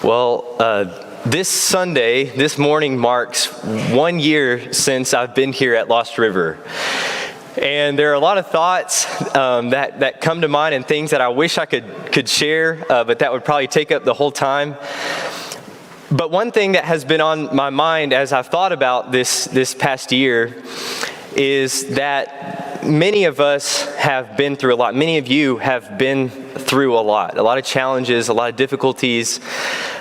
This Sunday, this morning marks 1 year since I've been here at Lost River. And there are a lot of thoughts that come to mind and things that I wish I could share, but that would probably take up the whole time. But one thing that has been on my mind as I've thought about this past year is that many of us have been through a lot. Many of you have been through a lot of challenges, a lot of difficulties,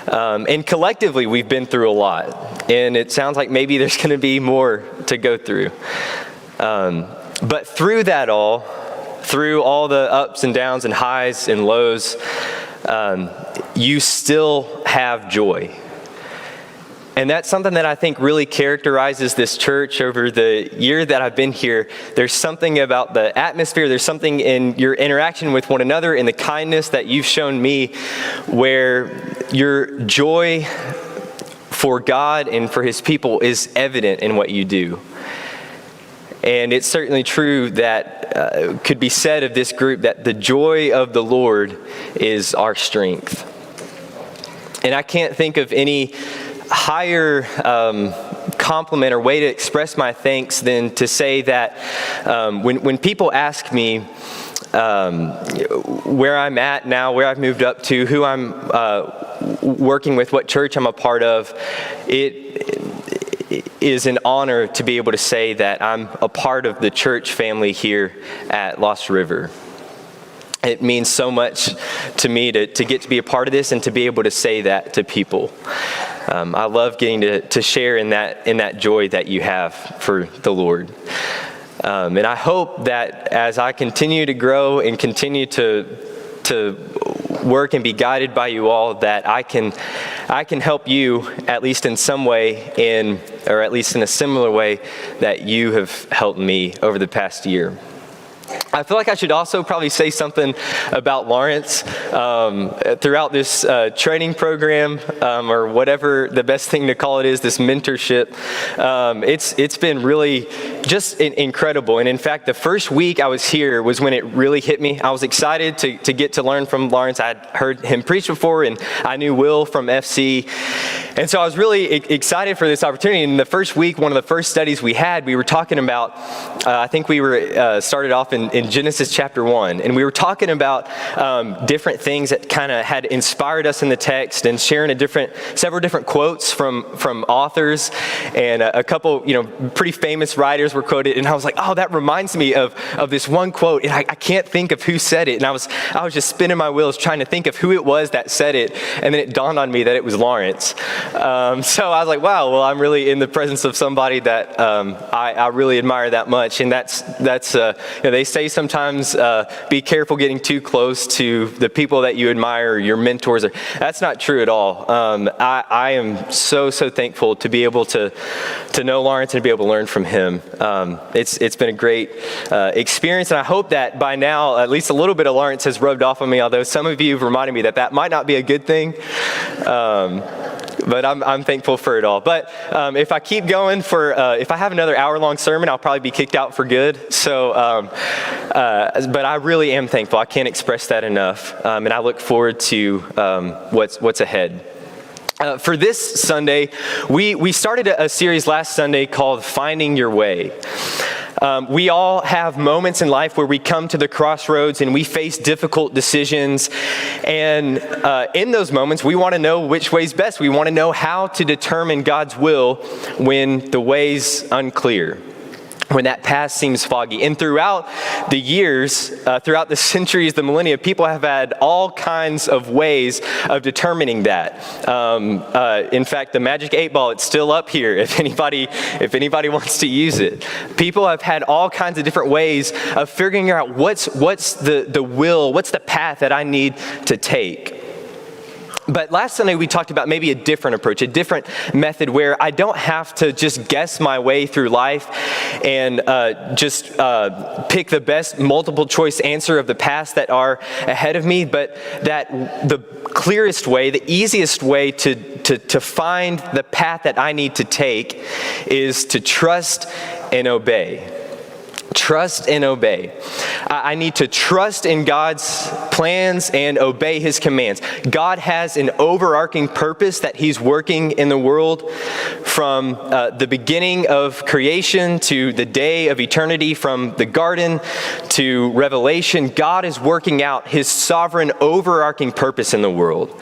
and collectively we've been through a lot. And it sounds like maybe there's going to be more to go through. But through that all, through all the ups and downs and highs and lows, you still have joy. And that's something that I think really characterizes this church over the year that I've been here. There's something about the atmosphere, there's something in your interaction with one another, in the kindness that you've shown me, where your joy for God and for His people is evident in what you do. And it's certainly true that could be said of this group that the joy of the Lord is our strength. And I can't think of any higher compliment or way to express my thanks than to say that when people ask me where I'm at now, where I've moved up to, who I'm working with, what church I'm a part of, it is an honor to be able to say that I'm a part of the church family here at Lost River. It means so much to me to get to be a part of this and to be able to say that to people. I love getting to share in that joy that you have for the Lord. And I hope that as I continue to grow and continue to work and be guided by you all, that I can help you at least in some way, or at least in a similar way that you have helped me over the past year. I feel like I should also probably say something about Lawrence. Throughout this training program, or whatever the best thing to call it is, this mentorship, it's been really just incredible. And in fact, the first week I was here was when it really hit me. I was excited to get to learn from Lawrence. I'd heard him preach before, and I knew Will from FC. And so I was really excited for this opportunity. And the first week, one of the first studies we had, we were talking about, I think we were started off in Genesis chapter 1. And we were talking about different things that kind of had inspired us in the text, and sharing several different quotes from authors. And a couple, pretty famous writers were quoted. And I was like, oh, that reminds me of this one quote. And I can't think of who said it. And I was just spinning my wheels trying to think of who it was that said it. And then it dawned on me that it was Lawrence. So I was like, wow, well, I'm really in the presence of somebody that I really admire that much. And that's they say sometimes be careful getting too close to the people that you admire, or your mentors. That's not true at all. I am so thankful to be able to know Lawrence and to be able to learn from him. It's been a great experience, and I hope that by now at least a little bit of Lawrence has rubbed off on me, although some of you have reminded me that might not be a good thing. But I'm thankful for it all. But if I keep going if I have another hour-long sermon, I'll probably be kicked out for good. So, but I really am thankful. I can't express that enough. And I look forward to what's ahead. For this Sunday, we started a series last Sunday called Finding Your Way. We all have moments in life where we come to the crossroads and we face difficult decisions. And in those moments, we want to know which way's best. We want to know how to determine God's will when the way's unclear, when that path seems foggy. And throughout the years, throughout the centuries, the millennia, people have had all kinds of ways of determining that. In fact, the magic 8-ball, it's still up here if anybody wants to use it. People have had all kinds of different ways of figuring out what's the will, what's the path that I need to take. But last Sunday, we talked about maybe a different approach, a different method where I don't have to just guess my way through life and just pick the best multiple choice answer of the paths that are ahead of me, but that the clearest way, the easiest way to find the path that I need to take is to trust and obey. Trust and obey. I need to trust in God's plans and obey his commands. God has an overarching purpose that he's working in the world from the beginning of creation to the day of eternity, from the garden to Revelation. God is working out his sovereign overarching purpose in the world.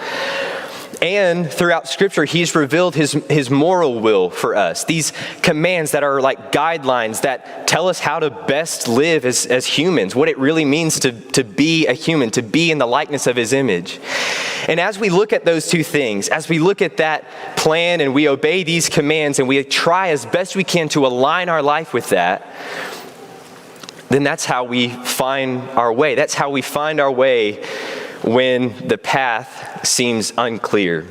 And throughout Scripture, he's revealed his moral will for us. These commands that are like guidelines that tell us how to best live as humans, what it really means to be a human, to be in the likeness of his image. And as we look at those two things, as we look at that plan and we obey these commands and we try as best we can to align our life with that, then that's how we find our way. That's how we find our way when the path seems unclear.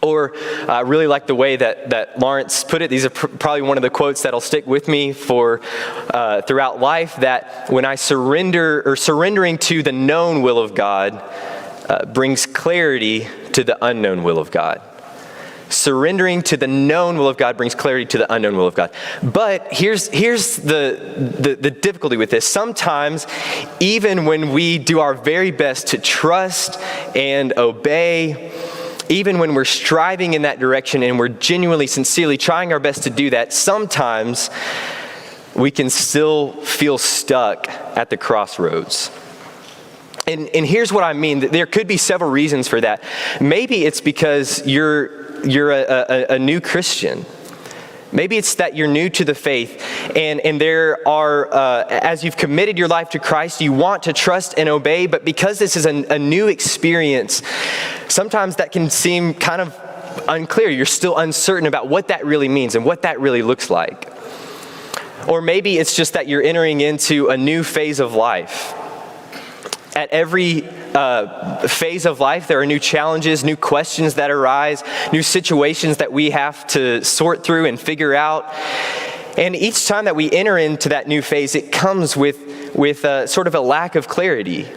Or I really like the way that Lawrence put it. These are probably one of the quotes that'll stick with me for throughout life, that when I surrendering to the known will of God brings clarity to the unknown will of God. Surrendering to the known will of God brings clarity to the unknown will of God. But here's the difficulty with this. Sometimes, even when we do our very best to trust and obey, even when we're striving in that direction and we're genuinely, sincerely trying our best to do that, sometimes we can still feel stuck at the crossroads. And here's what I mean. There could be several reasons for that. Maybe it's because you're a new Christian. Maybe it's that you're new to the faith, and there are, as you've committed your life to Christ, you want to trust and obey, but because this is a new experience, sometimes that can seem kind of unclear. You're still uncertain about what that really means and what that really looks like. Or maybe it's just that you're entering into a new phase of life. At every phase of life, there are new challenges, new questions that arise, new situations that we have to sort through and figure out. And each time that we enter into that new phase, it comes with sort of a lack of clarity.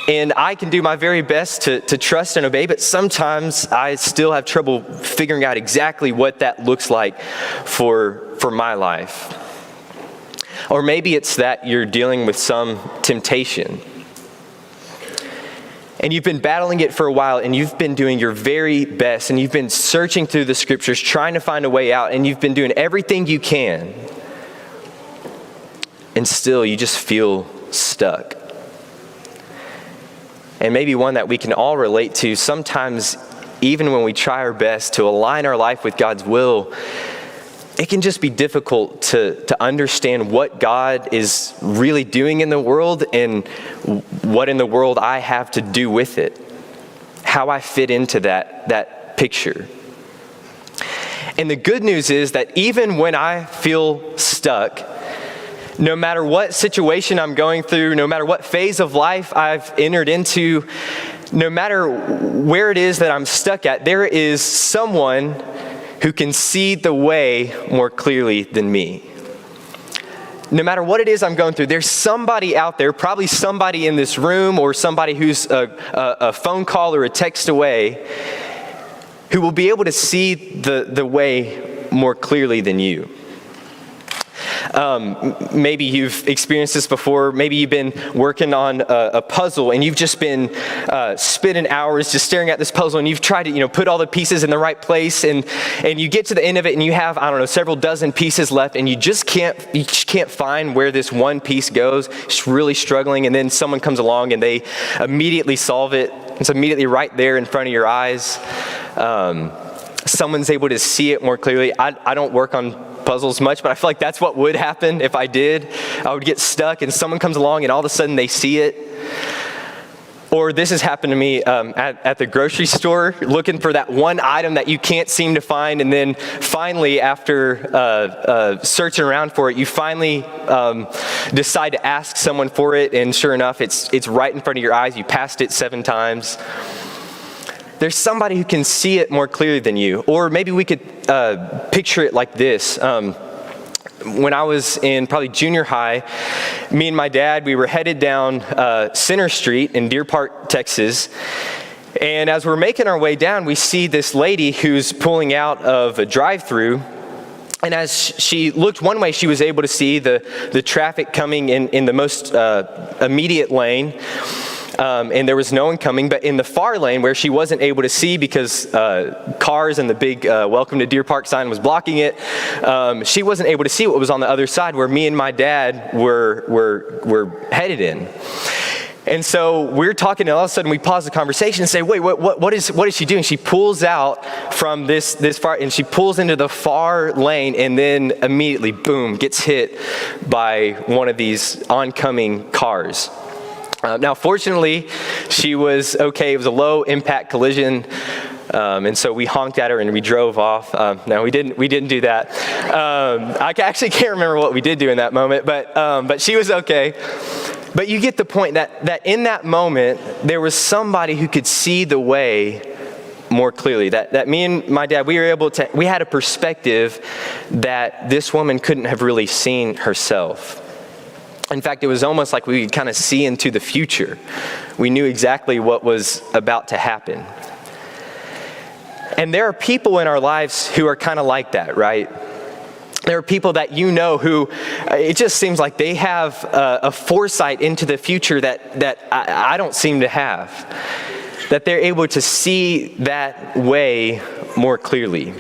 And I can do my very best to trust and obey, but sometimes I still have trouble figuring out exactly what that looks like for my life. Or maybe it's that you're dealing with some temptation. And you've been battling it for a while, and you've been doing your very best, and you've been searching through the scriptures, trying to find a way out, and you've been doing everything you can. And still, you just feel stuck. And maybe one that we can all relate to, sometimes even when we try our best to align our life with God's will, it can just be difficult to understand what God is really doing in the world and what in the world I have to do with it, how I fit into that picture. And the good news is that even when I feel stuck, no matter what situation I'm going through, no matter what phase of life I've entered into, no matter where it is that I'm stuck at, there is someone who can see the way more clearly than me. No matter what it is I'm going through, there's somebody out there, probably somebody in this room or somebody who's a phone call or a text away, who will be able to see the way more clearly than you. Maybe you've experienced this before. Maybe you've been working on a puzzle and you've just been spending hours just staring at this puzzle, and you've tried to put all the pieces in the right place, and you get to the end of it and you have, several dozen pieces left, and you just can't find where this one piece goes. Just really struggling, and then someone comes along and they immediately solve it. It's immediately right there in front of your eyes. Someone's able to see it more clearly. I don't work on puzzles much, but I feel like that's what would happen if I did. I would get stuck and someone comes along and all of a sudden they see it. Or this has happened to me at the grocery store, looking for that one item that you can't seem to find, and then finally, after searching around for it, you finally decide to ask someone for it, and sure enough, it's right in front of your eyes. You passed it 7 times. There's somebody who can see it more clearly than you. Or maybe we could picture it like this. When I was in probably junior high, me and my dad, we were headed down Center Street in Deer Park, Texas. And as we're making our way down, we see this lady who's pulling out of a drive-thru. And as she looked one way, she was able to see the traffic coming in the most immediate lane. And there was no one coming, but in the far lane where she wasn't able to see because cars and the big welcome to Deer Park sign was blocking it, she wasn't able to see what was on the other side where me and my dad were headed in. And so we're talking, and all of a sudden we pause the conversation and say, wait, what is she doing? She pulls out from this far, and she pulls into the far lane, and then immediately, boom, gets hit by one of these oncoming cars. Now, fortunately, she was okay. It was a low impact collision. And so we honked at her and we drove off. No, we didn't do that. I actually can't remember what we did do in that moment, but she was okay. But you get the point that in that moment, there was somebody who could see the way more clearly. That me and my dad, we had a perspective that this woman couldn't have really seen herself. In fact, it was almost like we could kind of see into the future. We knew exactly what was about to happen. And there are people in our lives who are kind of like that, right? There are people that you know who it just seems like they have a foresight into the future that I don't seem to have. That they're able to see that way more clearly.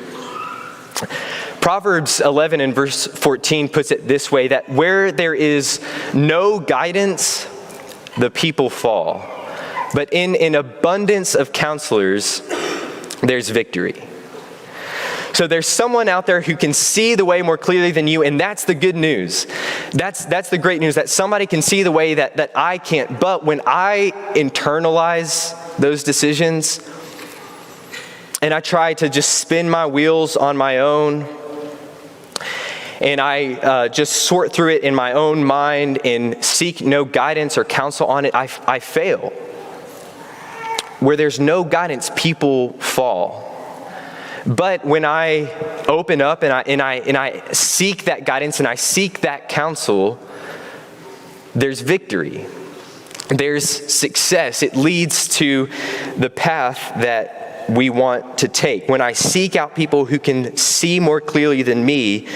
Proverbs 11 and verse 14 puts it this way, that where there is no guidance, the people fall. But in an abundance of counselors, there's victory. So there's someone out there who can see the way more clearly than you, and that's the good news. That's the great news, that somebody can see the way that I can't. But when I internalize those decisions, and I try to just spin my wheels on my own, and I just sort through it in my own mind and seek no guidance or counsel on it, I fail. Where there's no guidance, people fall. But when I open up and I seek that guidance and I seek that counsel, there's victory. There's success. It leads to the path that we want to take. When I seek out people who can see more clearly than me,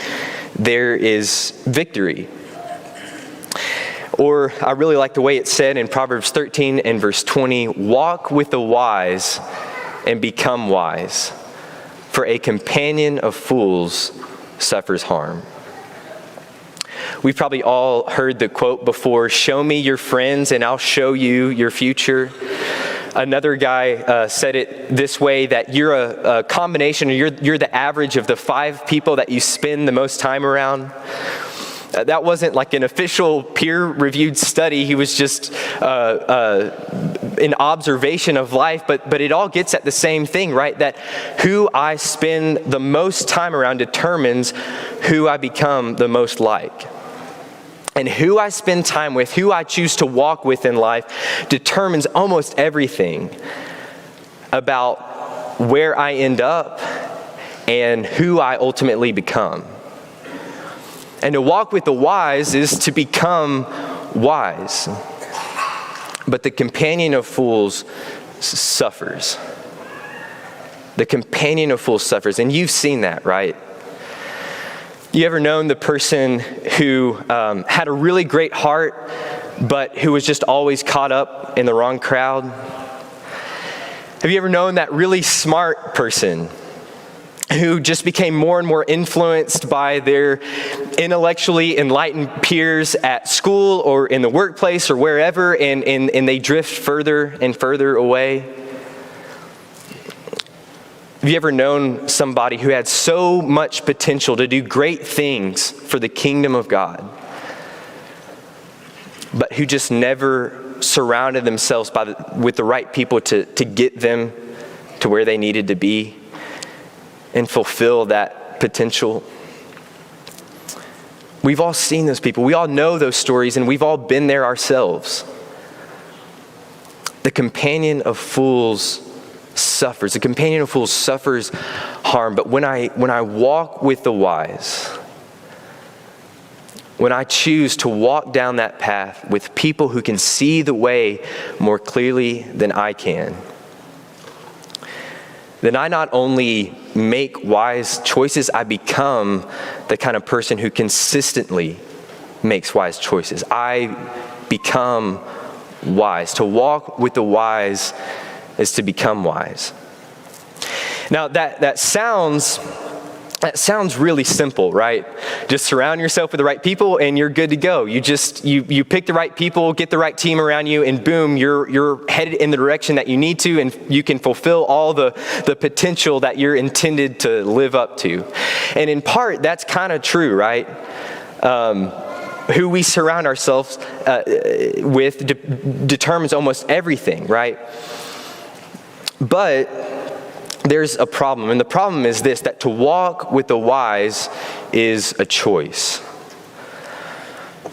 there is victory. Or I really like the way it's said in Proverbs 13 and verse 20, walk with the wise and become wise, for a companion of fools suffers harm. We've probably all heard the quote before, show me your friends and I'll show you your future. Another guy said it this way, that you're a combination, or you're the average of the 5 people that you spend the most time around. That wasn't like an official peer-reviewed study. He was just an observation of life, but it all gets at the same thing, right? That who I spend the most time around determines who I become the most like. And who I spend time with, who I choose to walk with in life, determines almost everything about where I end up and who I ultimately become. And to walk with the wise is to become wise. But the companion of fools suffers. The companion of fools suffers. And you've seen that, right? You ever known the person who had a really great heart, but who was just always caught up in the wrong crowd? Have you ever known that really smart person who just became more and more influenced by their intellectually enlightened peers at school or in the workplace or wherever, and they drift further and further away? Have you ever known somebody who had so much potential to do great things for the kingdom of God, but who just never surrounded themselves with the right people to get them to where they needed to be and fulfill that potential? We've all seen those people. We all know those stories, and we've all been there ourselves. The companion of fools suffers. The companion of fools suffers harm. But when I walk with the wise, when I choose to walk down that path with people who can see the way more clearly than I can, then I not only make wise choices, I become the kind of person who consistently makes wise choices. I become wise. To walk with the wise is to become wise. Now that sounds really simple, right? Just surround yourself with the right people and you're good to go. You pick the right people, get the right team around you, and boom, you're headed in the direction that you need to, and you can fulfill all the potential that you're intended to live up to. And in part, that's kind of true, right? Who we surround ourselves with determines almost everything, right? But there's a problem, and the problem is this, that to walk with the wise is a choice.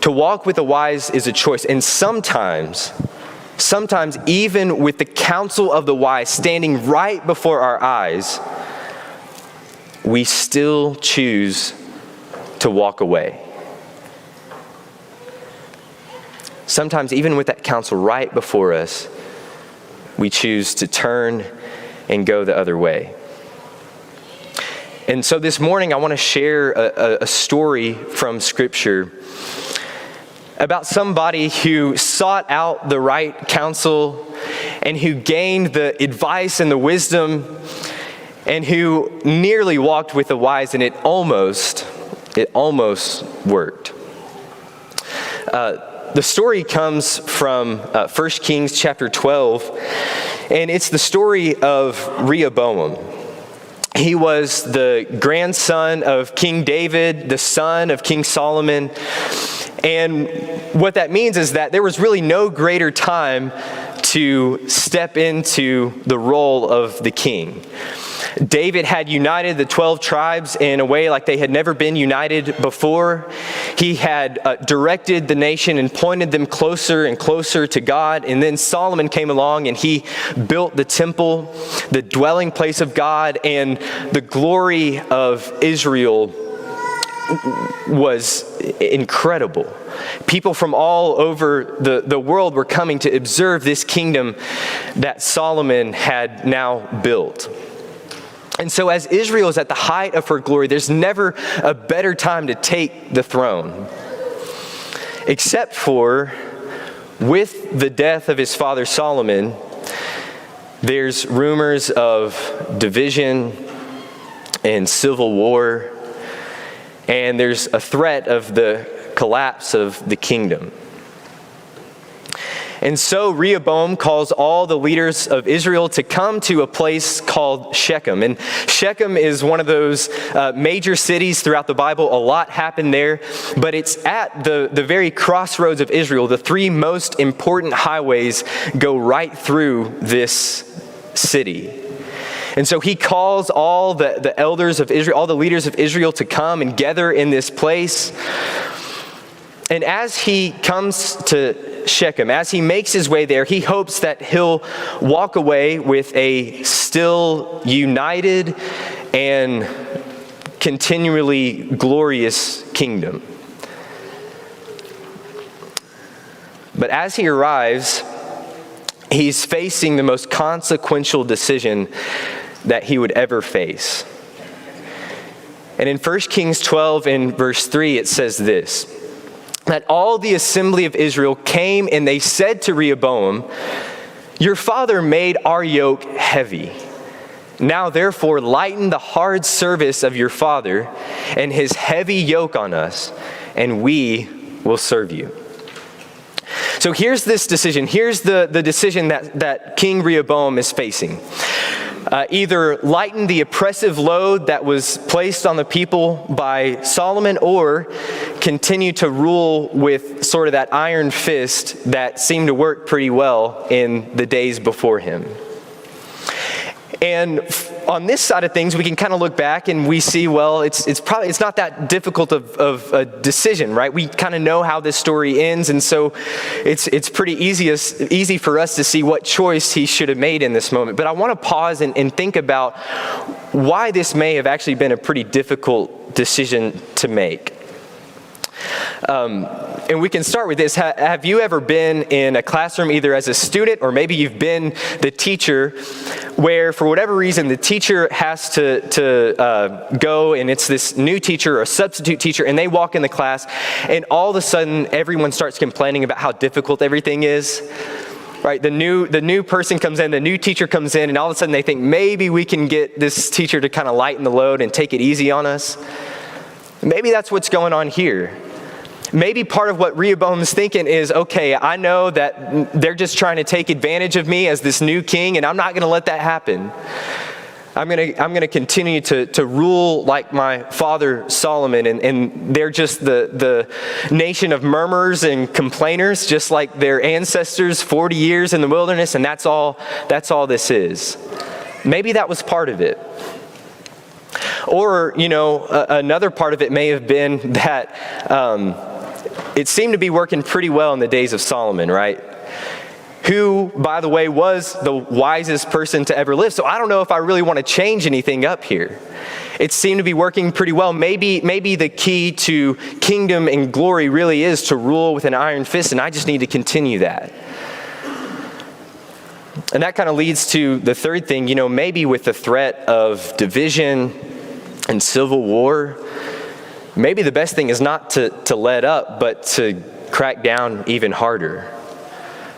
To walk with the wise is a choice, and sometimes even with the counsel of the wise standing right before our eyes, we still choose to walk away. Sometimes even with that counsel right before us, we choose to turn and go the other way. And so this morning I want to share a story from Scripture about somebody who sought out the right counsel and who gained the advice and the wisdom and who nearly walked with the wise, and it almost worked. The story comes from 1 Kings chapter 12, and it's the story of Rehoboam. He was the grandson of King David, the son of King Solomon. And what that means is that there was really no greater time to step into the role of the king. David had united the 12 tribes in a way like they had never been united before. He had directed the nation and pointed them closer and closer to God. And then Solomon came along and he built the temple, the dwelling place of God, and the glory of Israel was incredible. People from all over the world were coming to observe this kingdom that Solomon had now built. And so as Israel is at the height of her glory, there's never a better time to take the throne. Except for, with the death of his father Solomon, there's rumors of division and civil war, and there's a threat of the collapse of the kingdom. And so Rehoboam calls all the leaders of Israel to come to a place called Shechem. And Shechem is one of those major cities throughout the Bible. A lot happened there, but it's at the very crossroads of Israel. The three most important highways go right through this city. And so he calls all the elders of Israel, all the leaders of Israel to come and gather in this place. And as he comes to Shechem, as he makes his way there, he hopes that he'll walk away with a still united and continually glorious kingdom. But as he arrives, he's facing the most consequential decision that he would ever face. And in 1 Kings 12 in verse 3, it says this, that all the assembly of Israel came and they said to Rehoboam, "Your father made our yoke heavy. Now therefore lighten the hard service of your father and his heavy yoke on us, and we will serve you." So here's this decision. Here's the decision that King Rehoboam is facing. Either lighten the oppressive load that was placed on the people by Solomon, or continue to rule with sort of that iron fist that seemed to work pretty well in the days before him. And on this side of things, we can kind of look back and we see, well, it's not that difficult of a decision, right? We kind of know how this story ends, and so it's pretty easy for us to see what choice he should have made in this moment. But I want to pause and think about why this may have actually been a pretty difficult decision to make. And we can start with this. Have you ever been in a classroom, either as a student or maybe you've been the teacher, where for whatever reason the teacher has to go, and it's this new teacher or a substitute teacher, and they walk in the class, and all of a sudden everyone starts complaining about how difficult everything is? Right, the new person comes in, the new teacher comes in, and all of a sudden they think maybe we can get this teacher to kind of lighten the load and take it easy on us. Maybe that's what's going on here. Maybe part of what Rehoboam's thinking is, okay, I know that they're just trying to take advantage of me as this new king, and I'm not going to let that happen. I'm gonna continue to rule like my father Solomon, and they're just the nation of murmurers and complainers, just like their ancestors 40 years in the wilderness, and that's all this is. Maybe that was part of it. Or, another part of it may have been that it seemed to be working pretty well in the days of Solomon, right? Who, by the way, was the wisest person to ever live. So I don't know if I really want to change anything up here. It seemed to be working pretty well. Maybe the key to kingdom and glory really is to rule with an iron fist, and I just need to continue that. And that kind of leads to the third thing, maybe with the threat of division and civil war, maybe the best thing is not to let up, but to crack down even harder.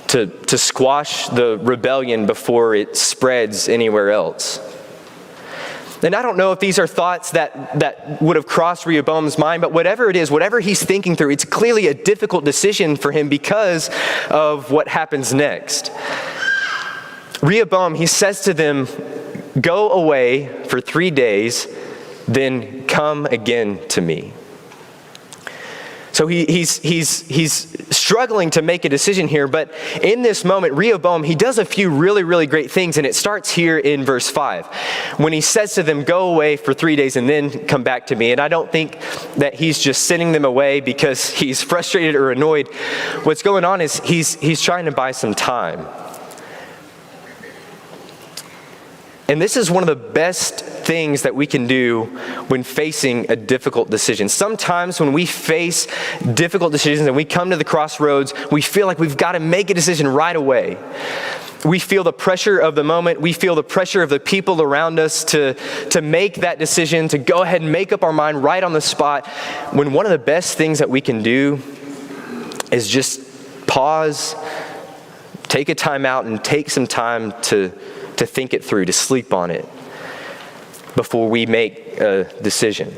To squash the rebellion before it spreads anywhere else. And I don't know if these are thoughts that would have crossed Rehoboam's mind, but whatever it is, whatever he's thinking through, it's clearly a difficult decision for him because of what happens next. Rehoboam, he says to them, "Go away for 3 days, then come again to me." So he's struggling to make a decision here, but in this moment, Rehoboam, he does a few really, really great things, and it starts here in verse 5. When he says to them, "Go away for 3 days and then come back to me." And I don't think that he's just sending them away because he's frustrated or annoyed. What's going on is he's trying to buy some time. And this is one of the best things that we can do when facing a difficult decision. Sometimes when we face difficult decisions and we come to the crossroads, we feel like we've got to make a decision right away. We feel the pressure of the moment. We feel the pressure of the people around us to make that decision, to go ahead and make up our mind right on the spot, when one of the best things that we can do is just pause, take a time out, and take some time to think it through, to sleep on it before we make a decision.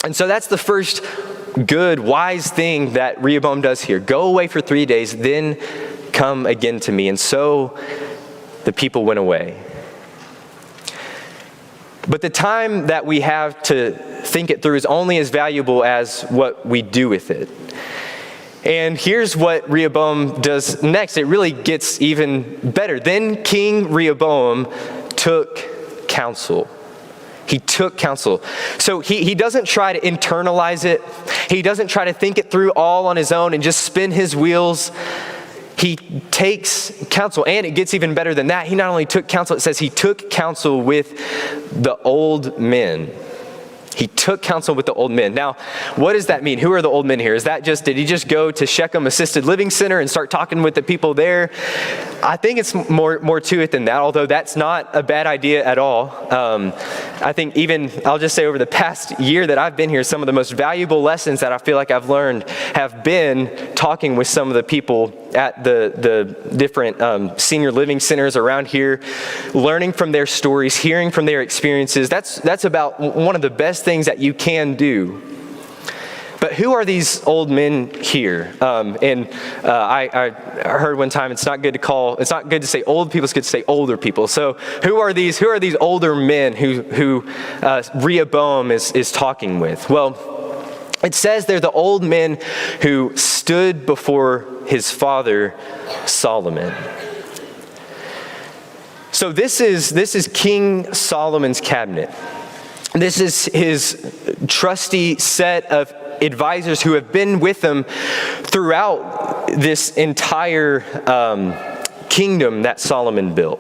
And so that's the first good, wise thing that Rehoboam does here. Go away for 3 days, then come again to me. And so the people went away. But the time that we have to think it through is only as valuable as what we do with it. And here's what Rehoboam does next. It really gets even better. Then King Rehoboam took counsel. He took counsel. So he doesn't try to internalize it. He doesn't try to think it through all on his own and just spin his wheels. He takes counsel, and it gets even better than that. He not only took counsel, it says he took counsel with the old men. He took counsel with the old men. Now, what does that mean? Who are the old men here? Is that did he just go to Shechem Assisted Living Center and start talking with the people there? I think it's more to it than that, although that's not a bad idea at all. I think even, I'll just say over the past year that I've been here, some of the most valuable lessons that I feel like I've learned have been talking with some of the people at the different senior living centers around here, learning from their stories, hearing from their experiences. That's about one of the best things that you can do. But who are these old men here? I heard one time it's not good to say old people, it's good to say older people. So who are these older men who Rehoboam is talking with? Well, it says they're the old men who stood before his father Solomon. So this is King Solomon's cabinet. This is his trusty set of advisors who have been with him throughout this entire kingdom that Solomon built.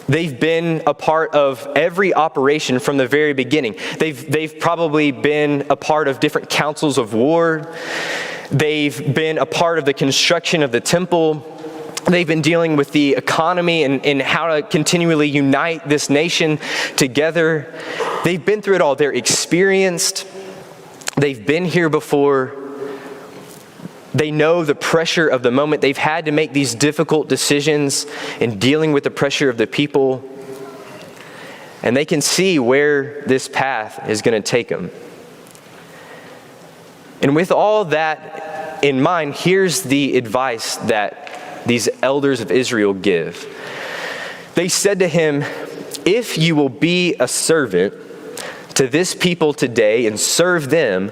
They've been a part of every operation from the very beginning. They've probably been a part of different councils of war. They've been a part of the construction of the temple. They've been dealing with the economy and how to continually unite this nation together. They've been through it all. They're experienced. They've been here before. They know the pressure of the moment. They've had to make these difficult decisions in dealing with the pressure of the people. And they can see where this path is going to take them. And with all that in mind, here's the advice that these elders of Israel give. They said to him, "If you will be a servant to this people today and serve them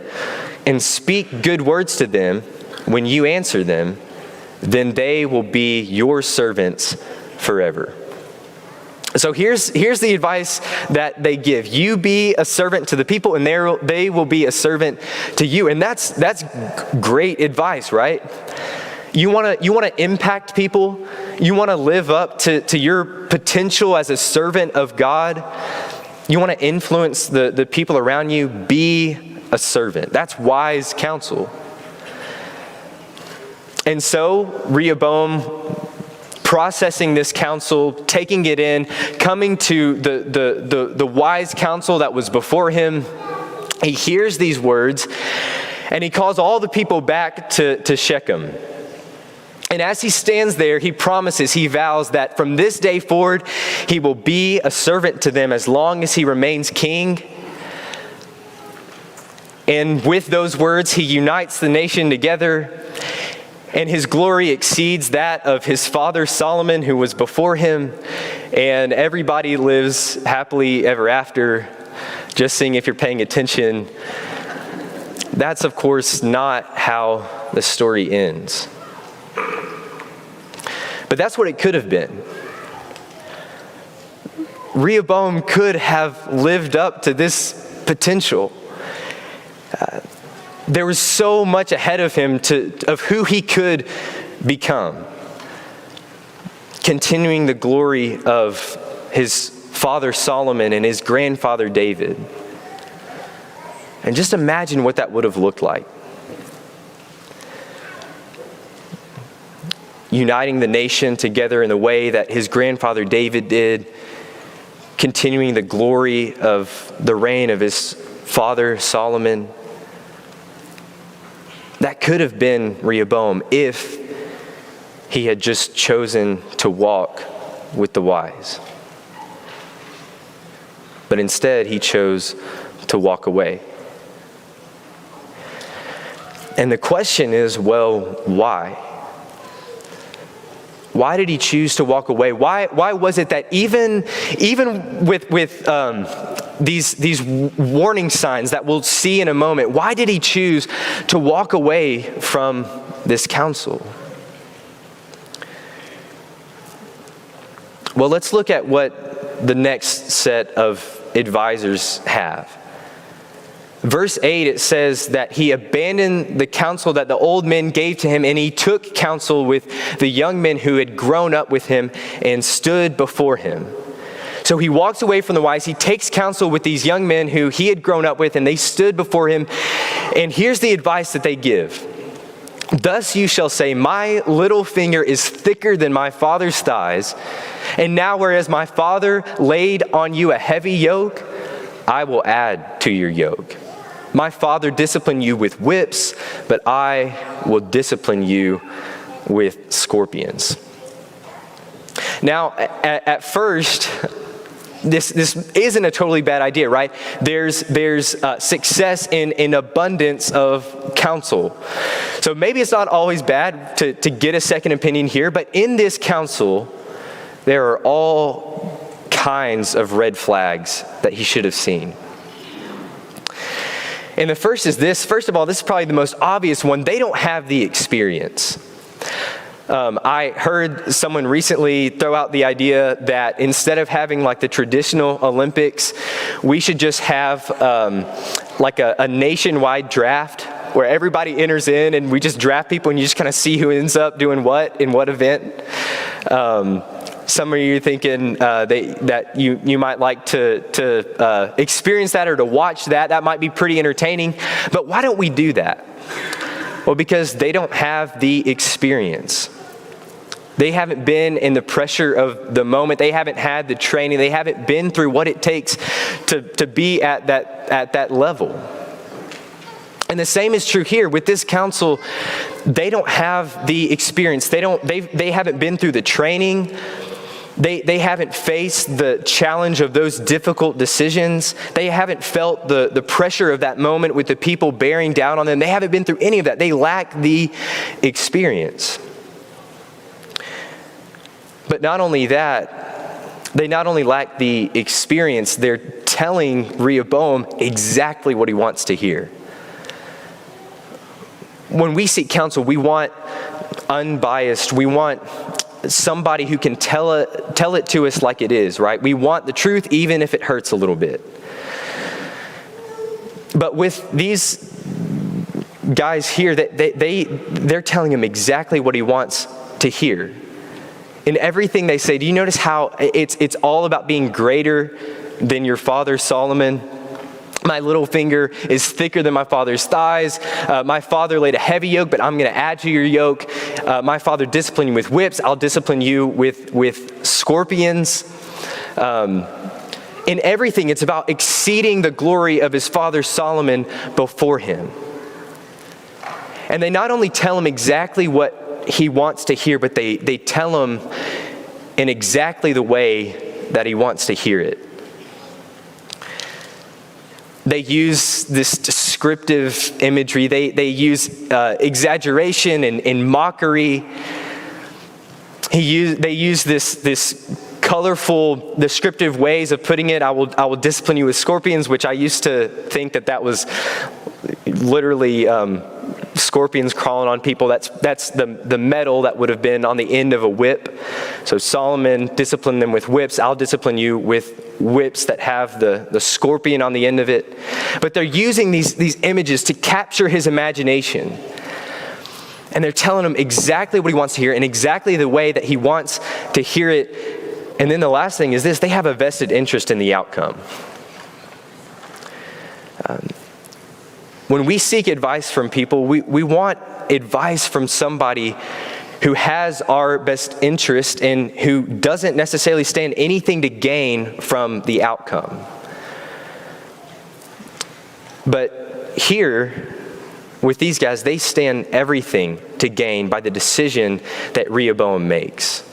and speak good words to them when you answer them, then they will be your servants forever." So here's the advice that they give. You be a servant to the people, and they will be a servant to you. And that's great advice, right? You want to impact people. You want to live up to your potential as a servant of God. You want to influence the people around you. Be a servant. That's wise counsel. And so Rehoboam, processing this counsel, taking it in, coming to the wise counsel that was before him, he hears these words, and he calls all the people back to Shechem. And as he stands there, he promises, he vows that from this day forward, he will be a servant to them as long as he remains king. And with those words, he unites the nation together, and his glory exceeds that of his father Solomon, who was before him, and everybody lives happily ever after. Just seeing if you're paying attention. That's, of course, not how the story ends. But that's what it could have been. Rehoboam could have lived up to this potential. There was so much ahead of him of who he could become. Continuing the glory of his father Solomon and his grandfather David. And just imagine what that would have looked like. Uniting the nation together in the way that his grandfather David did, continuing the glory of the reign of his father Solomon. That could have been Rehoboam if he had just chosen to walk with the wise. But instead, he chose to walk away. And the question is, well, why? Why did he choose to walk away? Why was it that even with these warning signs that we'll see in a moment, why did he choose to walk away from this counsel? Well, let's look at what the next set of advisors have. Verse 8, it says that he abandoned the counsel that the old men gave to him, and he took counsel with the young men who had grown up with him and stood before him. So he walks away from the wise. He takes counsel with these young men who he had grown up with, and they stood before him. And here's the advice that they give. Thus you shall say, my little finger is thicker than my father's thighs. And now whereas my father laid on you a heavy yoke, I will add to your yoke. My father disciplined you with whips, but I will discipline you with scorpions. Now, at first, this isn't a totally bad idea, right? There's success in abundance of counsel. So maybe it's not always bad to get a second opinion here, but in this counsel, there are all kinds of red flags that he should have seen. And the first is this. First of all, this is probably the most obvious one. They don't have the experience. I heard someone recently throw out the idea that instead of having like the traditional Olympics, we should just have like a nationwide draft where everybody enters in and we just draft people and you just kind of see who ends up doing what in what event. Some of you are thinking that you might like to experience that or to watch that. That might be pretty entertaining. But why don't we do that? Well, because they don't have the experience. They haven't been in the pressure of the moment. They haven't had the training. They haven't been through what it takes to be at that level. And the same is true here with this council. They don't have the experience. They haven't been through the training. They haven't faced the challenge of those difficult decisions. They haven't felt the pressure of that moment with the people bearing down on them. They haven't been through any of that. They lack the experience. But not only that, they not only lack the experience, they're telling Rehoboam exactly what he wants to hear. When we seek counsel, we want unbiased. We want somebody who can tell it to us like it is, right? We want the truth even if it hurts a little bit. But with these guys here, they're telling him exactly what he wants to hear. In everything they say, do you notice how it's all about being greater than your father Solomon? My little finger is thicker than my father's thighs. My father laid a heavy yoke, but I'm going to add to your yoke. My father disciplined you with whips. I'll discipline you with scorpions. In everything, it's about exceeding the glory of his father Solomon before him. And they not only tell him exactly what he wants to hear, but they tell him in exactly the way that he wants to hear it. They use this descriptive imagery. They use exaggeration and mockery. They use this colorful, descriptive ways of putting it. I will discipline you with scorpions, which I used to think that was literally scorpions crawling on people. That's the metal that would have been on the end of a whip. So Solomon disciplined them with whips. I'll discipline you with whips that have the scorpion on the end of it. But they're using these images to capture his imagination. And they're telling him exactly what he wants to hear in exactly the way that he wants to hear it. And then the last thing is this: they have a vested interest in the outcome. When we seek advice from people, we want advice from somebody who has our best interest and who doesn't necessarily stand anything to gain from the outcome. But here, with these guys, they stand everything to gain by the decision that Rehoboam makes.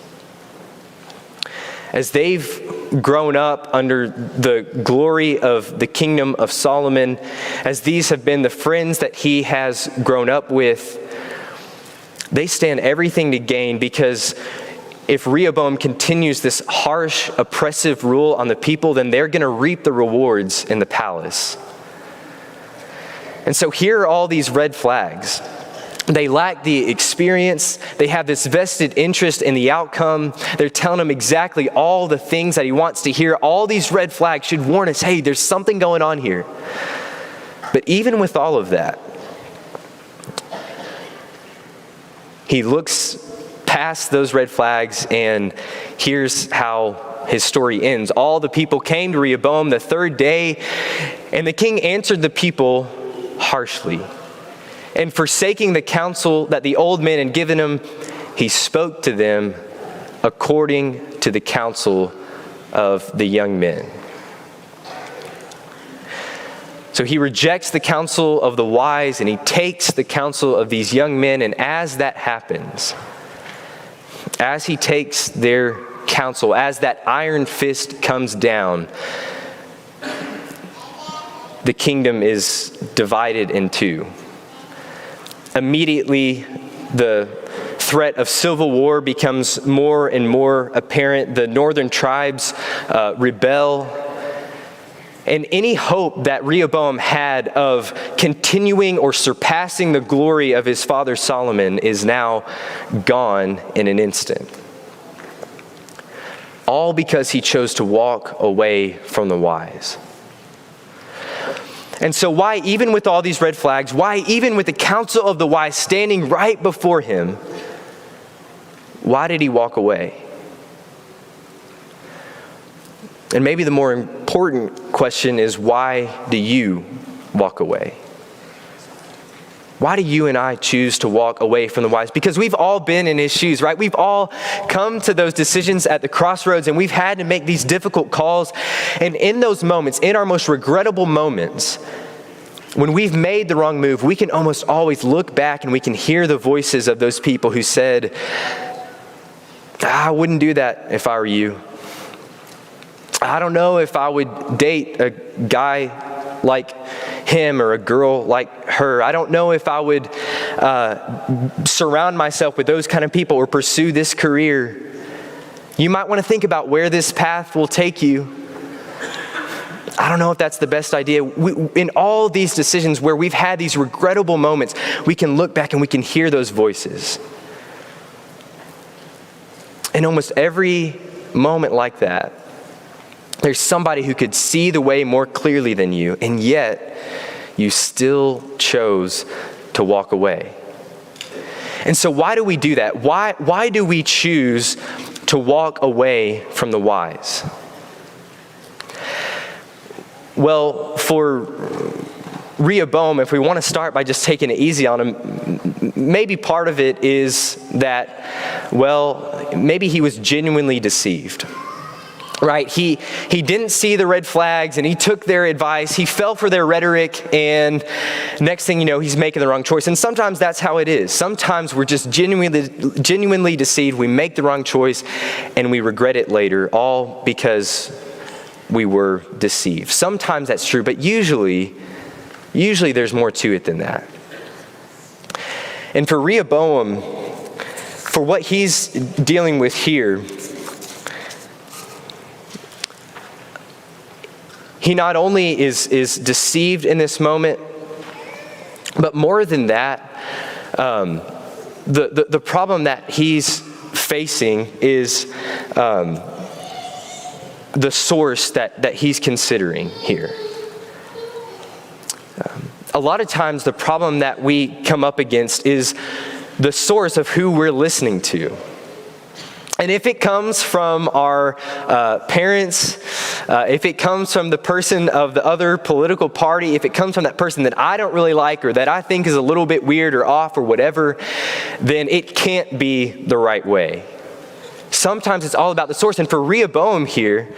As they've grown up under the glory of the kingdom of Solomon, as these have been the friends that he has grown up with, they stand everything to gain, because if Rehoboam continues this harsh, oppressive rule on the people, then they're going to reap the rewards in the palace. And so here are all these red flags. They lack the experience. They have this vested interest in the outcome. They're telling him exactly all the things that he wants to hear. All these red flags should warn us, hey, there's something going on here. But even with all of that, he looks past those red flags, and here's how his story ends. All the people came to Rehoboam the third day, and the king answered the people harshly. And forsaking the counsel that the old men had given him, he spoke to them according to the counsel of the young men. So he rejects the counsel of the wise and he takes the counsel of these young men. And as that happens, as he takes their counsel, as that iron fist comes down, the kingdom is divided in two. Immediately, the threat of civil war becomes more and more apparent. The northern tribes rebel. And any hope that Rehoboam had of continuing or surpassing the glory of his father Solomon is now gone in an instant. All because he chose to walk away from the wise. And so why, even with all these red flags, why even with the counsel of the wise standing right before him, why did he walk away? And maybe the more important question is, why do you walk away? Why do you and I choose to walk away from the wise? Because we've all been in his shoes, right? We've all come to those decisions at the crossroads, and we've had to make these difficult calls. And in those moments, in our most regrettable moments, when we've made the wrong move, we can almost always look back and we can hear the voices of those people who said, I wouldn't do that if I were you. I don't know if I would date a guy like him or a girl like her. I don't know if I would surround myself with those kind of people or pursue this career. You might want to think about where this path will take you. I don't know if that's the best idea. In all these decisions where we've had these regrettable moments, we can look back and we can hear those voices. In almost every moment like that, there's somebody who could see the way more clearly than you, and yet you still chose to walk away. And so why do we do that? Why do we choose to walk away from the wise? Well, for Rehoboam, if we want to start by just taking it easy on him, maybe part of it is that, well, maybe he was genuinely deceived. Right? He didn't see the red flags and he took their advice. He fell for their rhetoric, and next thing you know, he's making the wrong choice. And sometimes that's how it is. Sometimes we're just genuinely deceived. We make the wrong choice and we regret it later, all because we were deceived. Sometimes that's true, but usually there's more to it than that. And for Rehoboam, for what he's dealing with here, he not only is deceived in this moment, but more than that, the problem that he's facing is the source that he's considering here. A lot of times the problem that we come up against is the source of who we're listening to. And if it comes from our parents, if it comes from the person of the other political party, if it comes from that person that I don't really like or that I think is a little bit weird or off or whatever, then it can't be the right way. Sometimes it's all about the source. And for Rehoboam here,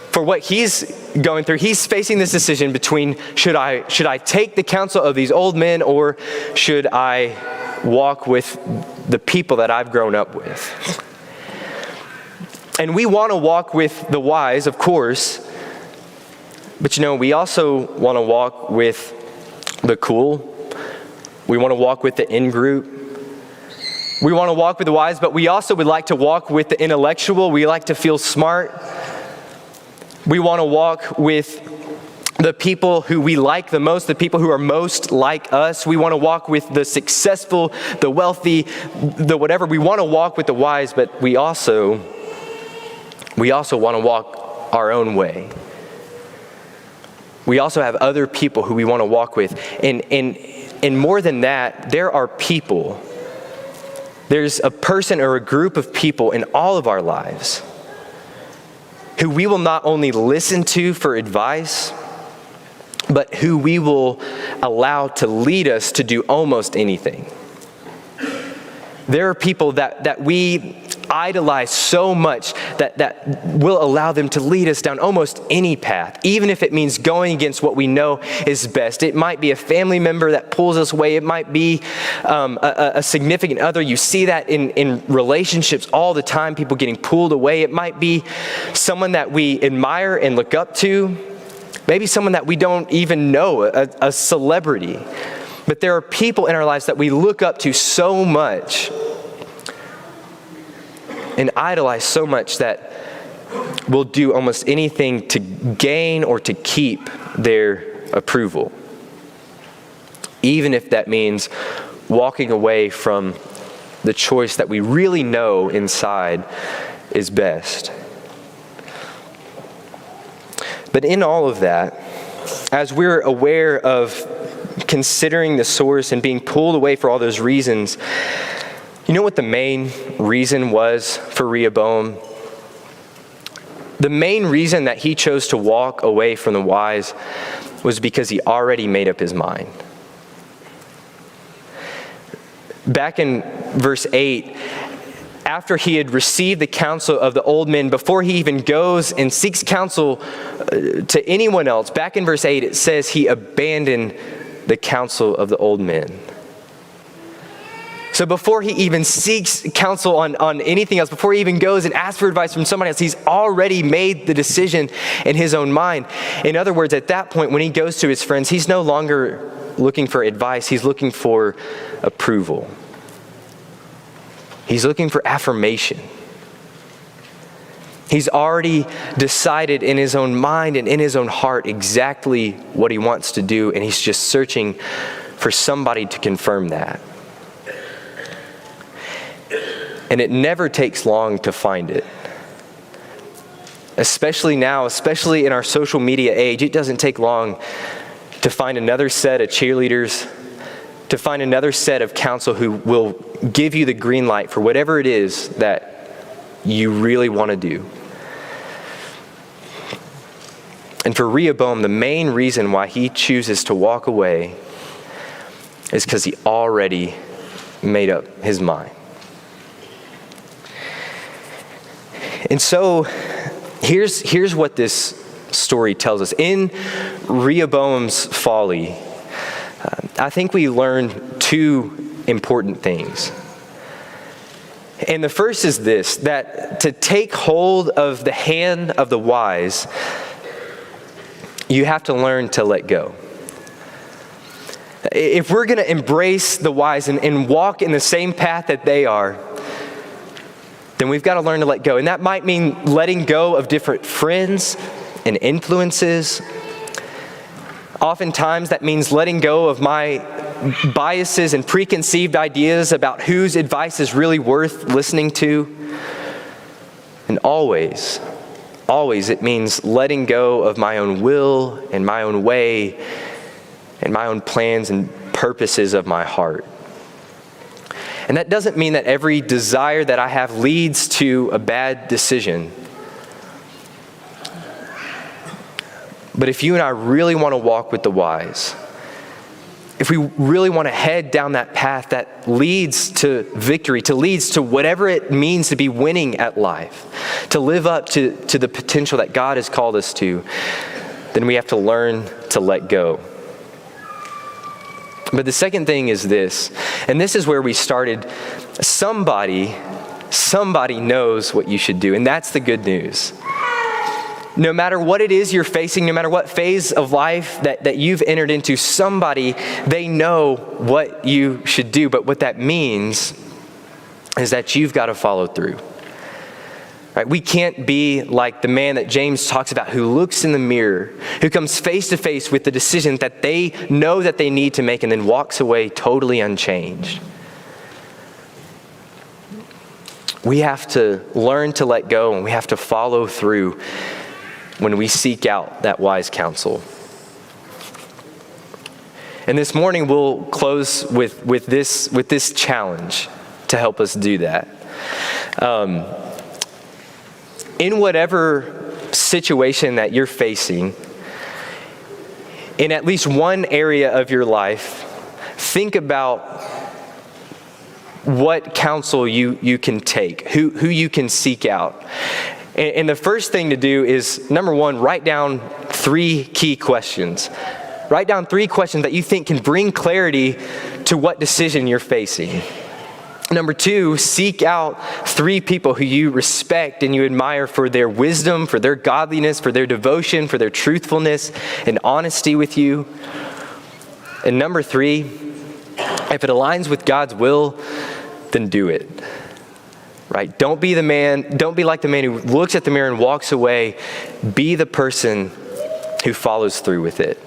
for what he's going through, he's facing this decision between should I take the counsel of these old men, or should I walk with the people that I've grown up with? And we want to walk with the wise, of course, but we also want to walk with the cool. We want to walk with the in-group. We want to walk with the wise, but we also would like to walk with the intellectual. We like to feel smart. We want to walk with the people who we like the most, the people who are most like us. We want to walk with the successful, the wealthy, the whatever. We want to walk with the wise, but we also want to walk our own way. We also have other people who we want to walk with. And more than that, there are people. There's a person or a group of people in all of our lives who we will not only listen to for advice, but who we will allow to lead us to do almost anything. There are people that we idolize so much that will allow them to lead us down almost any path, even if it means going against what we know is best. It might be a family member that pulls us away. It might be a significant other. You see that in relationships all the time, people getting pulled away. It might be someone that we admire and look up to, maybe someone that we don't even know, a celebrity. But there are people in our lives that we look up to so much and idolize so much that we'll do almost anything to gain or to keep their approval, even if that means walking away from the choice that we really know inside is best. But in all of that, as we're aware of considering the source and being pulled away for all those reasons, you know what the main reason was for Rehoboam? The main reason that he chose to walk away from the wise was because he already made up his mind. Back in verse 8, after he had received the counsel of the old men, before he even goes and seeks counsel to anyone else, back in verse 8 it says he abandoned the counsel of the old men. So before he even seeks counsel on anything else, before he even goes and asks for advice from somebody else, he's already made the decision in his own mind. In other words, at that point, when he goes to his friends, he's no longer looking for advice, he's looking for approval. He's looking for affirmation. He's already decided in his own mind and in his own heart exactly what he wants to do, and he's just searching for somebody to confirm that. And it never takes long to find it. Especially now, especially in our social media age, it doesn't take long to find another set of cheerleaders, to find another set of counsel who will give you the green light for whatever it is that you really want to do. And for Rehoboam, the main reason why he chooses to walk away is because he already made up his mind. And so here's what this story tells us. In Rehoboam's folly, I think we learn two important things. And the first is this, that to take hold of the hand of the wise, you have to learn to let go. If we're going to embrace the wise and walk in the same path that they are, then we've got to learn to let go. And that might mean letting go of different friends and influences. Oftentimes that means letting go of my biases and preconceived ideas about whose advice is really worth listening to. And always it means letting go of my own will and my own way and my own plans and purposes of my heart. And that doesn't mean that every desire that I have leads to a bad decision. But if you and I really want to walk with the wise, if we really want to head down that path that leads to victory, to leads to whatever it means to be winning at life, to live up to the potential that God has called us to, then we have to learn to let go. But the second thing is this, and this is where we started. Somebody knows what you should do, and that's the good news. No matter what it is you're facing, no matter what phase of life that you've entered into, they know what you should do. But what that means is that you've got to follow through. Right? We can't be like the man that James talks about who looks in the mirror, who comes face to face with the decision that they know that they need to make and then walks away totally unchanged. We have to learn to let go, and we have to follow through when we seek out that wise counsel. And this morning we'll close with this challenge to help us do that. In whatever situation that you're facing, in at least one area of your life, think about what counsel you can take, who you can seek out. And the first thing to do is, number one, write down 3 key questions. Write down 3 questions that you think can bring clarity to what decision you're facing. Number 2, seek out 3 people who you respect and you admire for their wisdom, for their godliness, for their devotion, for their truthfulness and honesty with you. And number 3, if it aligns with God's will, then do it. Right? Don't be like the man who looks at the mirror and walks away. Be the person who follows through with it.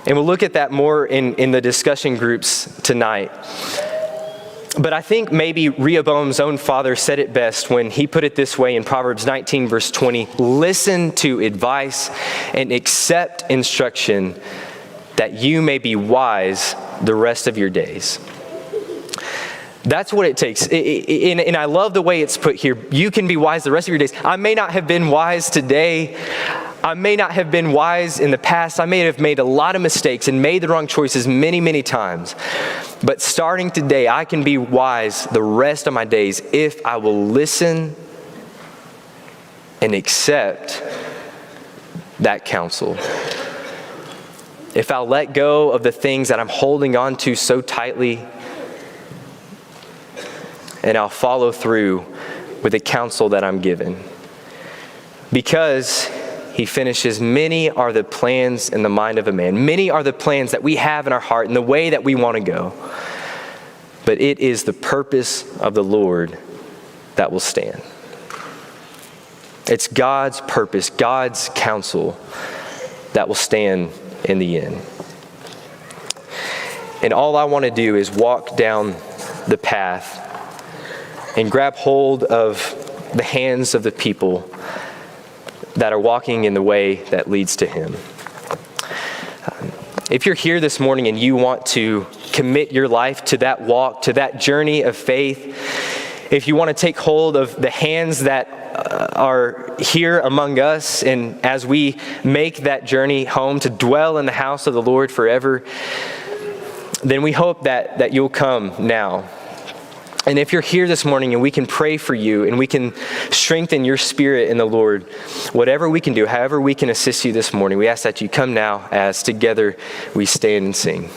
And we'll look at that more in the discussion groups tonight. But I think maybe Rehoboam's own father said it best when he put it this way in Proverbs 19, verse 20, listen to advice and accept instruction that you may be wise the rest of your days. That's what it takes. And I love the way it's put here. You can be wise the rest of your days. I may not have been wise today. I may not have been wise in the past. I may have made a lot of mistakes and made the wrong choices many, many times. But starting today, I can be wise the rest of my days if I will listen and accept that counsel. If I'll let go of the things that I'm holding on to so tightly, and I'll follow through with the counsel that I'm given. Because he finishes, many are the plans in the mind of a man. Many are the plans that we have in our heart and the way that we want to go. But it is the purpose of the Lord that will stand. It's God's purpose, God's counsel that will stand in the end. And all I want to do is walk down the path and grab hold of the hands of the people that are walking in the way that leads to him. If you're here this morning and you want to commit your life to that walk, to that journey of faith, if you want to take hold of the hands that are here among us, and as we make that journey home to dwell in the house of the Lord forever, then we hope that you'll come now. And if you're here this morning and we can pray for you and we can strengthen your spirit in the Lord, whatever we can do, however we can assist you this morning, we ask that you come now as together we stand and sing.